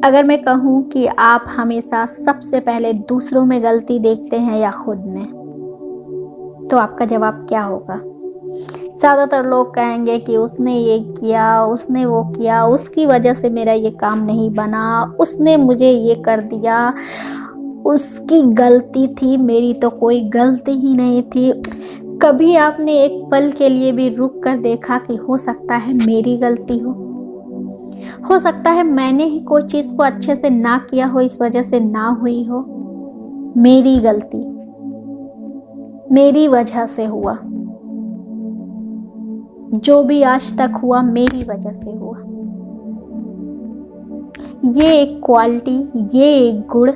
अगर मैं कहूँ कि आप हमेशा सबसे पहले दूसरों में गलती देखते हैं या खुद में, तो आपका जवाब क्या होगा? ज़्यादातर लोग कहेंगे कि उसने ये किया, उसने वो किया, उसकी वजह से मेरा ये काम नहीं बना, उसने मुझे ये कर दिया, उसकी गलती थी, मेरी तो कोई गलती ही नहीं थी। कभी आपने एक पल के लिए भी रुक कर देखा कि हो सकता है मेरी गलती हो सकता है मैंने ही कोई चीज़ को अच्छे से ना किया हो, इस वजह से ना हुई हो। मेरी गलती, मेरी वजह से हुआ, जो भी आज तक हुआ मेरी वजह से हुआ। ये एक क्वालिटी, ये एक गुण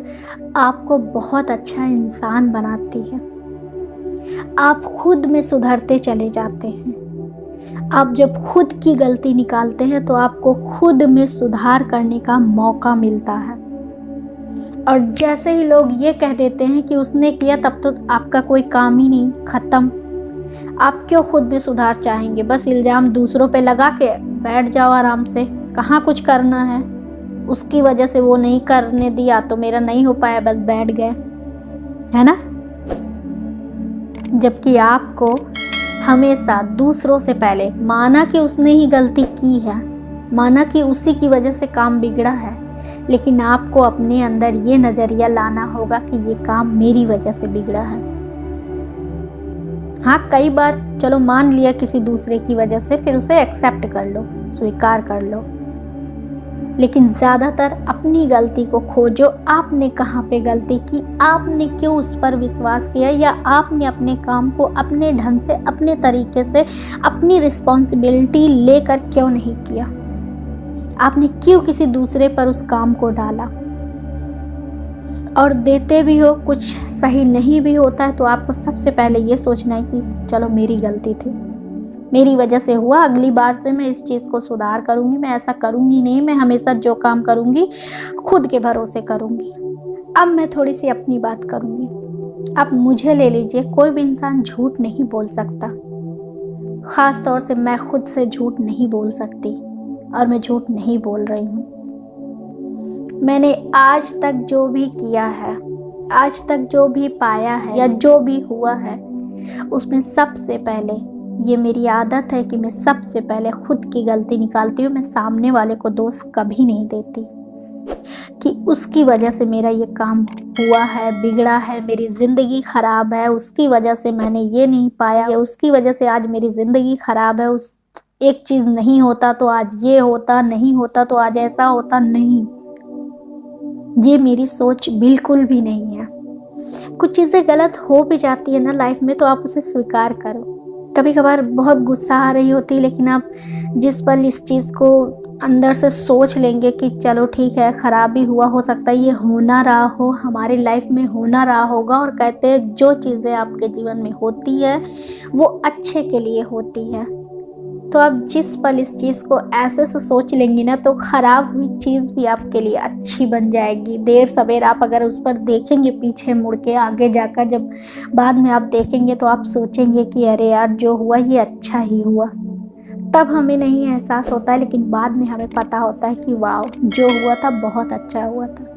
आपको बहुत अच्छा इंसान बनाती है। आप खुद में सुधरते चले जाते हैं। आप जब खुद की गलती निकालते हैं तो आपको खुद में सुधार करने का मौका मिलता है। और जैसे ही लोग ये कह देते हैं कि उसने किया, तब तो आपका कोई काम ही नहीं, खत्म। आप क्यों खुद में सुधार चाहेंगे? बस इल्ज़ाम दूसरों पे लगा के बैठ जाओ आराम से। कहाँ कुछ करना है? उसकी वजह से वो नहीं करने दिया तो मेरा नहीं हो पाया, बस बैठ गए, है ना? जबकि आपको हमेशा दूसरों से पहले, माना कि उसने ही गलती की है, माना कि उसी की वजह से काम बिगड़ा है, लेकिन आपको अपने अंदर ये नज़रिया लाना होगा कि ये काम मेरी वजह से बिगड़ा है। हाँ, कई बार चलो मान लिया किसी दूसरे की वजह से, फिर उसे एक्सेप्ट कर लो, स्वीकार कर लो, लेकिन ज़्यादातर अपनी गलती को खोजो। आपने कहाँ पे गलती की, आपने क्यों उस पर विश्वास किया, या आपने अपने काम को अपने ढंग से, अपने तरीके से, अपनी रिस्पॉन्सिबिलिटी लेकर क्यों नहीं किया? आपने क्यों किसी दूसरे पर उस काम को डाला? और देते भी हो, कुछ सही नहीं भी होता है, तो आपको सबसे पहले ये सोचना है कि चलो मेरी गलती थी, मेरी वजह से हुआ, अगली बार से मैं इस चीज़ को सुधार करूँगी, मैं ऐसा करूँगी नहीं, मैं हमेशा जो काम करूँगी खुद के भरोसे करूँगी। अब मैं थोड़ी सी अपनी बात करूँगी। आप मुझे ले लीजिए, कोई भी इंसान झूठ नहीं बोल सकता, ख़ास तौर से मैं खुद से झूठ नहीं बोल सकती, और मैं झूठ नहीं बोल रही हूँ। मैंने आज तक जो भी किया है, आज तक जो भी पाया है या जो भी हुआ है, उसमें सबसे पहले ये मेरी आदत है कि मैं सबसे पहले खुद की गलती निकालती हूँ। मैं सामने वाले को दोष कभी नहीं देती कि उसकी वजह से मेरा ये काम हुआ है, बिगड़ा है, मेरी ज़िंदगी ख़राब है, उसकी वजह से मैंने ये नहीं पाया, या उसकी वजह से आज मेरी ज़िंदगी ख़राब है, उस एक चीज़ नहीं होता तो आज ये होता, नहीं होता तो आज ऐसा होता। नहीं, ये मेरी सोच बिल्कुल भी नहीं है। कुछ चीज़ें गलत हो भी जाती है ना लाइफ में, तो आप उसे स्वीकार करो। कभी कभार बहुत गुस्सा आ रही होती, लेकिन आप जिस पल इस चीज़ को अंदर से सोच लेंगे कि चलो ठीक है, ख़राब भी हुआ, हो सकता है ये होना रहा हो, हमारी लाइफ में होना रहा होगा। और कहते हैं जो चीज़ें आपके जीवन में होती है वो अच्छे के लिए होती है। तो आप जिस पल इस चीज़ को ऐसे से सोच लेंगी ना, तो ख़राब हुई चीज़ भी आपके लिए अच्छी बन जाएगी। देर सवेर आप अगर उस पर देखेंगे, पीछे मुड़ के, आगे जाकर जब बाद में आप देखेंगे, तो आप सोचेंगे कि अरे यार, जो हुआ ये अच्छा ही हुआ। तब हमें नहीं एहसास होता है, लेकिन बाद में हमें पता होता है कि वाह, जो हुआ था बहुत अच्छा हुआ था।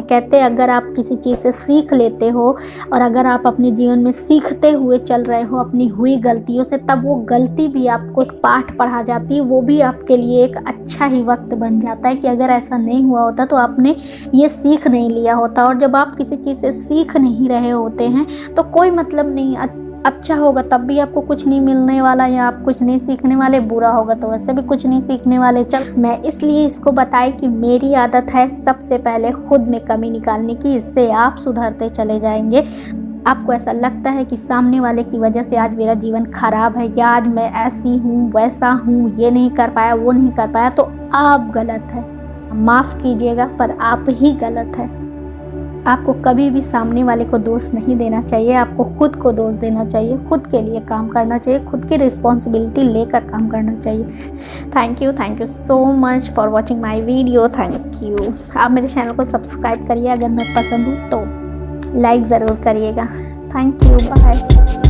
कहते हैं अगर आप किसी चीज़ से सीख लेते हो, और अगर आप अपने जीवन में सीखते हुए चल रहे हो अपनी हुई गलतियों से, तब वो गलती भी आपको एक पाठ पढ़ा जाती है। वो भी आपके लिए एक अच्छा ही वक्त बन जाता है कि अगर ऐसा नहीं हुआ होता तो आपने ये सीख नहीं लिया होता। और जब आप किसी चीज़ से सीख नहीं रहे होते हैं तो कोई मतलब नहीं, अच्छा होगा तब भी आपको कुछ नहीं मिलने वाला, या आप कुछ नहीं सीखने वाले, बुरा होगा तो वैसे भी कुछ नहीं सीखने वाले। चल, मैं इसलिए इसको बताई कि मेरी आदत है सबसे पहले खुद में कमी निकालने की, इससे आप सुधरते चले जाएंगे। आपको ऐसा लगता है कि सामने वाले की वजह से आज मेरा जीवन खराब है, या आज मैं ऐसी हूँ, वैसा हूँ, ये नहीं कर पाया, वो नहीं कर पाया, तो आप गलत है। माफ़ कीजिएगा, पर आप ही गलत है। आपको कभी भी सामने वाले को दोष नहीं देना चाहिए, आपको खुद को दोष देना चाहिए, खुद के लिए काम करना चाहिए, खुद की रिस्पॉन्सिबिलिटी लेकर काम करना चाहिए। Thank you so much for watching my video. Thank you. आप मेरे चैनल को सब्सक्राइब करिए, अगर मैं पसंद हूँ तो लाइक ज़रूर करिएगा। Thank you, bye.